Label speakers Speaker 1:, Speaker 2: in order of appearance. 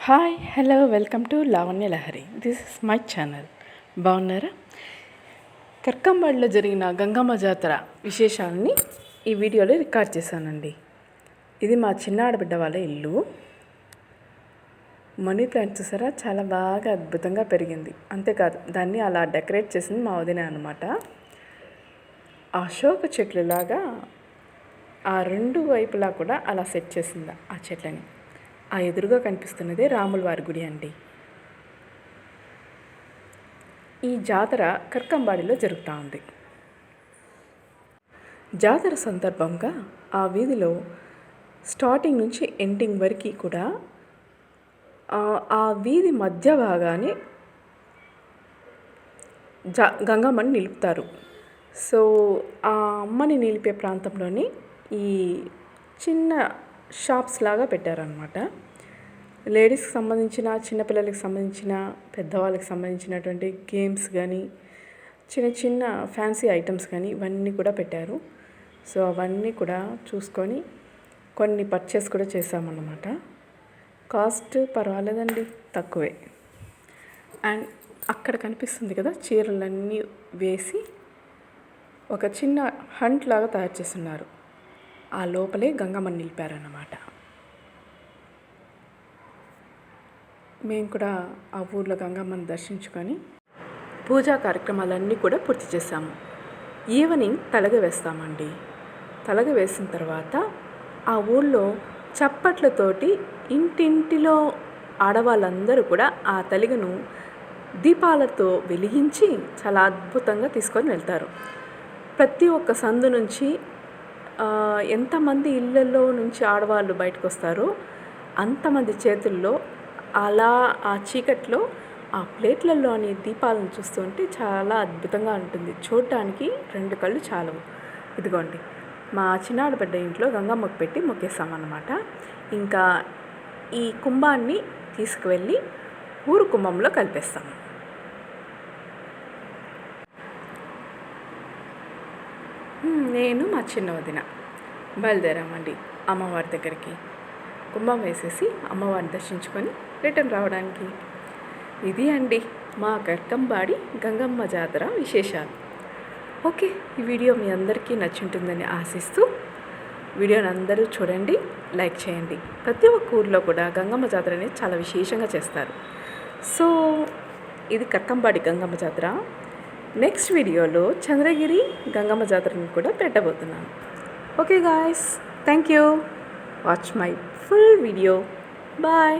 Speaker 1: Hi hello welcome to Lavanya Lahari. This is my channel. బాగున్నారా? కర్కంబడిలో జరిగిన గంగమ్మ జాతర విశేషాలని ఈ వీడియోలో రికార్డ్ చేశానండి. ఇది మా చిన్న ఆడబిడ్డ వాళ్ళ ఇల్లు. మనీ ప్లాంట్ చూసారా, చాలా బాగా అద్భుతంగా పెరిగింది. అంతేకాదు, దాన్ని అలా డెకరేట్ చేసింది మా వదిన అనమాట. అశోక చెట్లులాగా ఆ రెండు వైపులా కూడా అలా సెట్ చేసింది ఆ చెట్లని. ఆ ఎదురుగా కనిపిస్తున్నదే రాముల వారి గుడి అండి. ఈ జాతర కర్కంబాడిలో జరుగుతూ ఉంది. జాతర సందర్భంగా ఆ వీధిలో స్టార్టింగ్ నుంచి ఎండింగ్ వరకు కూడా ఆ వీధి మధ్య భాగాన్ని గంగమ్మని నిలుపుతారు. సో ఆ అమ్మని నిలిపే ప్రాంతంలోని ఈ చిన్న షాప్స్ లాగా పెట్టారనమాట. లేడీస్కి సంబంధించిన, చిన్నపిల్లలకి సంబంధించిన, పెద్దవాళ్ళకి సంబంధించినటువంటి గేమ్స్ కానీ, చిన్న చిన్న ఫ్యాన్సీ ఐటమ్స్ కానీ ఇవన్నీ కూడా పెట్టారు. సో అవన్నీ కూడా చూసుకొని కొన్ని పర్చేస్ కూడా చేసామన్నమాట. కాస్ట్ పర్వాలేదండి, తక్కువే. అండ్ అక్కడ కనిపిస్తుంది కదా, చీరలన్నీ వేసి ఒక చిన్న హంట్ లాగా తయారు చేస్తున్నారు. ఆ లోపలే గంగమ్మని నిలిపారన్నమాట. మేము కూడా ఆ ఊర్లో గంగమ్మని దర్శించుకొని పూజా కార్యక్రమాలన్నీ కూడా పూర్తి చేశాము. ఈవినింగ్ తలగ వేస్తామండి. తలగ వేసిన తర్వాత ఆ ఊళ్ళో చప్పట్లతోటి ఇంటింటిలో ఆడవాళ్ళందరూ కూడా ఆ తలిగను దీపాలతో వెలిగించి చాలా అద్భుతంగా తీసుకొని వెళ్తారు. ప్రతి ఒక్క సందు నుంచి ఎంతమంది ఇళ్ళల్లో నుంచి ఆడవాళ్ళు బయటకు వస్తారో అంతమంది చేతుల్లో అలా ఆ చీకట్లో ఆ ప్లేట్లలోని దీపాలను చూస్తుంటే చాలా అద్భుతంగా ఉంటుంది. చూడటానికి రెండు కళ్ళు చాలవు. ఇదిగోండి, మా చిన్నాడబిడ్డ ఇంట్లో గంగమ్మకు పెట్టి మొక్కేస్తామన్నమాట. ఇంకా ఈ కుంభాన్ని తీసుకువెళ్ళి ఊరు కుంభంలో కలిపేస్తాము. నేను మా చిన్న వదిన బయలుదేరామండి అమ్మవారి దగ్గరికి. కుంభం వేసేసి అమ్మవారిని దర్శించుకొని రిటర్న్ రావడానికి. ఇది అండి మా కర్కంబాడి గంగమ్మ జాతర విశేషాలు. ఓకే, ఈ వీడియో మీ అందరికీ నచ్చుంటుందని ఆశిస్తూ వీడియోని అందరూ చూడండి, లైక్ చేయండి. ప్రతి ఒక్క ఊర్లో కూడా గంగమ్మ జాతర అనేది చాలా విశేషంగా చేస్తారు. సో ఇది కర్కంబాడి గంగమ్మ జాతర. నెక్స్ట్ వీడియోలో చంద్రగిరి గంగమ్మ జాతరని కూడా పెట్టబోతున్నాను. Okay guys, thank you. Watch my full video. Bye.